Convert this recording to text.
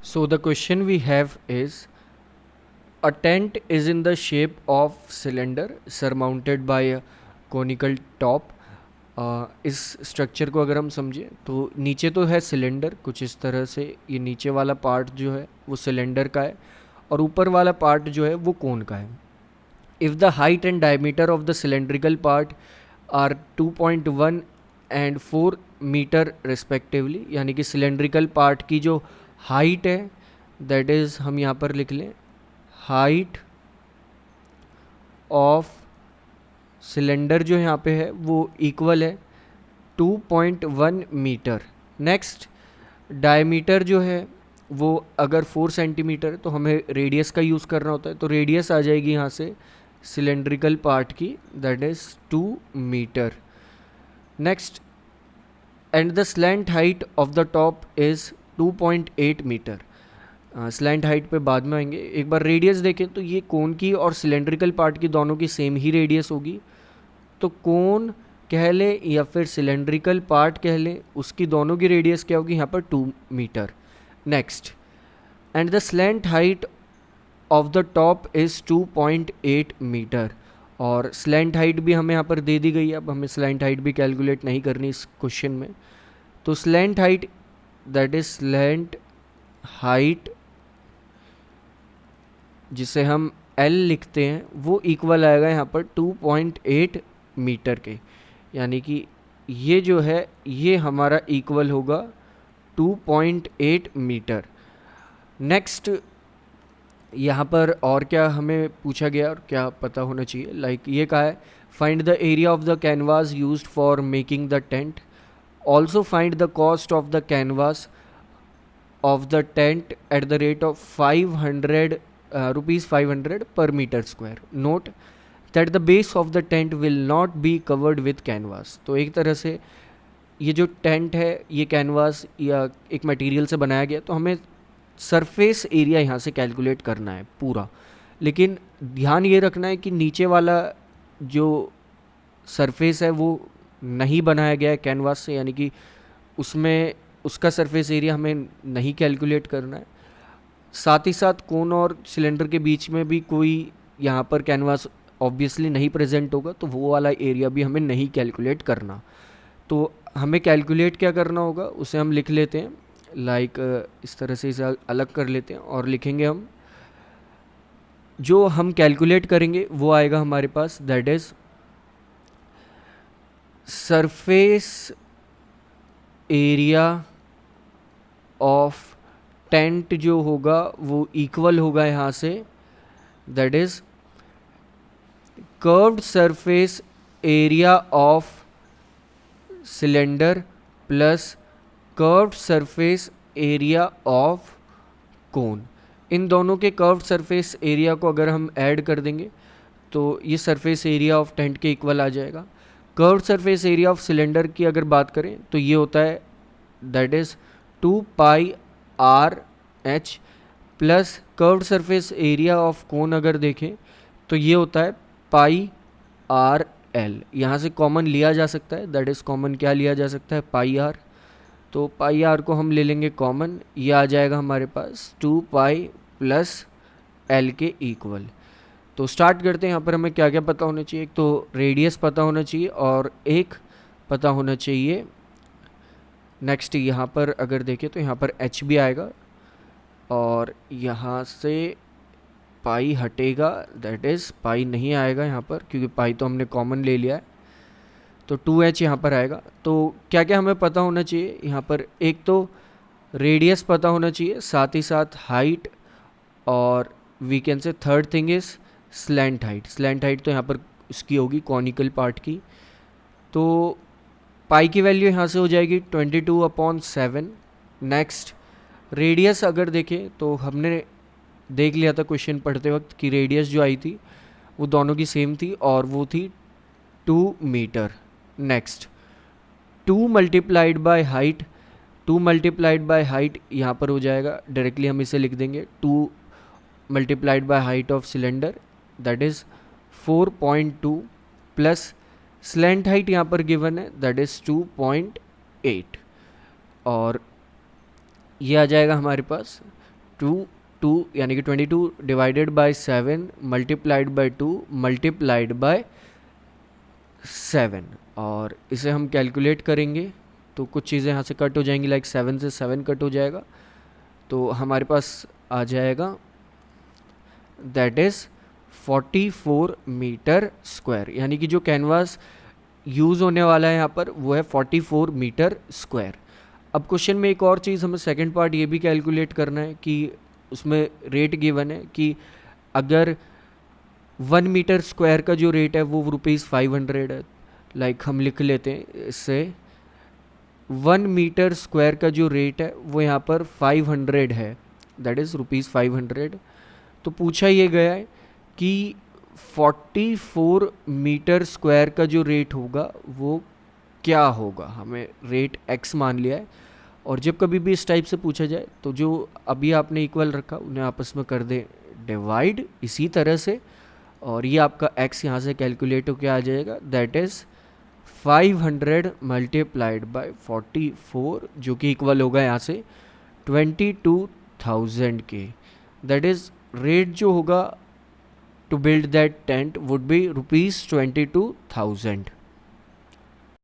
So the question we have is, a tent is in the shape of cylinder surmounted by a conical top. इस structure को अगर हम समझें तो नीचे तो है सिलेंडर कुछ इस तरह से, ये नीचे वाला पार्ट जो है वो सिलेंडर का है और ऊपर वाला पार्ट जो है वो कोन का है. If the height and diameter of the cylindrical part are 2.1 and 4 metre respectively, यानी कि सिलेंड्रिकल पार्ट की जो हाइट है दैट इज़ हम यहाँ पर लिख लें हाइट ऑफ सिलेंडर जो यहाँ पे है वो इक्वल है 2.1 मीटर. नेक्स्ट डायमीटर जो है वो अगर 4 सेंटीमीटर तो हमें रेडियस का यूज़ करना होता है, तो रेडियस आ जाएगी यहाँ से सिलेंड्रिकल पार्ट की that is 2 metre. Next and the slant height of the top is 2.8 metre. Slant height पे बाद में आएंगे. एक बार रेडियस देखें तो ये कोन की और सिलेंड्रिकल पार्ट की दोनों की सेम ही रेडियस होगी, तो कोन कह लें या फिर सिलेंड्रिकल पार्ट कह लें, उसकी दोनों की रेडियस क्या होगी यहाँ पर 2 metre. Next and the slant height of the top is 2.8 metre. और स्लैंट हाइट भी हमें यहाँ पर दे दी गई है. अब हमें स्लैंट हाइट भी कैलकुलेट नहीं करनी इस क्वेश्चन में, तो slant height that is slant height जिसे हम L लिखते हैं वो इक्वल आएगा यहाँ पर 2.8 मीटर के, यानी कि ये जो है ये हमारा इक्वल होगा 2.8 मीटर. नेक्स्ट यहाँ पर और क्या हमें पूछा गया और क्या पता होना चाहिए, लाइक ये कहा है find the area of the canvas used for making the tent. Also find the cost of the canvas of the tent at the rate of 500 rupees 500 per meter square. Note that the base of the tent will not be covered with canvas. तो एक तरह से ये जो tent है ये canvas या एक मटेरियल से बनाया गया, तो हमें सरफेस एरिया यहाँ से कैलकुलेट करना है पूरा, लेकिन ध्यान ये रखना है कि नीचे वाला जो सरफेस है वो नहीं बनाया गया है कैनवास से, यानी कि उसमें उसका सरफेस एरिया हमें नहीं कैलकुलेट करना है. साथ ही साथ कोन और सिलेंडर के बीच में भी कोई यहाँ पर कैनवास ऑब्वियसली नहीं प्रेजेंट होगा, तो वो वाला एरिया भी हमें नहीं कैलकुलेट करना. तो हमें कैलकुलेट क्या करना होगा उसे हम लिख लेते हैं, लाइक इस तरह से इसे अलग कर लेते हैं और लिखेंगे हम जो हम कैलकुलेट करेंगे वो आएगा हमारे पास that is surface area of tent जो होगा वो इक्वल होगा यहाँ से that is curved surface area of cylinder plus curved surface area of cone. इन दोनों के कर्व्ड सरफेस एरिया को अगर हम ऐड कर देंगे तो ये सरफेस एरिया ऑफ टेंट के इक्वल आ जाएगा. Curved surface area of cylinder की अगर बात करें तो ये होता है that is 2 pi R H plus curved surface area of कोन अगर देखें तो ये होता है पाई आर एल. यहाँ से कॉमन लिया जा सकता है, दैट इज़ कॉमन क्या लिया जा सकता है पाई आर, तो पाई आर को हम ले लेंगे कॉमन, ये आ जाएगा हमारे पास 2 पाई प्लस एल के इक्वल. तो स्टार्ट करते हैं. यहाँ पर हमें क्या क्या पता होना चाहिए, एक तो रेडियस पता होना चाहिए और एक पता होना चाहिए. नेक्स्ट यहाँ पर अगर देखें तो यहाँ पर एच भी आएगा और यहाँ से पाई हटेगा, दैट इज़ पाई नहीं आएगा यहाँ पर क्योंकि पाई तो हमने कॉमन ले लिया है, तो 2h यहाँ पर आएगा. तो क्या क्या हमें पता होना चाहिए यहाँ पर, एक तो रेडियस पता होना चाहिए, साथ ही साथ हाइट, और we can say third thing is slant height. Slant height तो यहाँ पर उसकी होगी कॉनिकल पार्ट की, तो पाई की वैल्यू यहाँ से हो जाएगी 22/7. नेक्स्ट रेडियस अगर देखें तो हमने देख लिया था क्वेश्चन पढ़ते वक्त कि रेडियस जो आई थी वो दोनों की सेम थी और वो थी 2 metre. Next 2 multiplied by height, 2 multiplied by height यहाँ पर हो जाएगा, डायरेक्टली हम इसे लिख देंगे 2 multiplied by height of cylinder that is 4.2 plus slant height यहाँ पर गिवन है दैट इज़ 2.8 और ये आ जाएगा हमारे पास टू यानी कि 22 divided by 7 multiplied by 2 multiplied bye 7, और इसे हम कैलकुलेट करेंगे तो कुछ चीज़ें यहाँ से कट हो जाएंगी, लाइक 7 से 7 कट हो जाएगा, तो हमारे पास आ जाएगा दैट इज़ 44 मीटर स्क्वायर, यानी कि जो कैनवास यूज़ होने वाला है यहाँ पर वो है 44 मीटर स्क्वायर। अब क्वेश्चन में एक और चीज़ हमें सेकंड पार्ट ये भी कैलकुलेट करना है कि उसमें रेट गिवन है कि अगर 1 मीटर स्क्वायर का जो रेट है वो ₹500 है, लाइक हम लिख लेते हैं इससे 1 मीटर स्क्वायर का जो रेट है वो यहाँ पर 500 है, दैट इज़ ₹500। तो पूछा ये गया है कि 44 मीटर स्क्वायर का जो रेट होगा वो क्या होगा, हमें रेट x मान लिया है, और जब कभी भी इस टाइप से पूछा जाए तो जो अभी आपने इक्वल रखा उन्हें आपस में कर दें डिवाइड इसी तरह से, और ये आपका x यहाँ से कैलकुलेट होकर आ जाएगा, दैट इज़ 500 मल्टीप्लाइड बाय 44, जो कि इक्वल होगा यहाँ से 22,000 के। दैट इज़ रेट जो होगा to build that tent would be ₹22,000।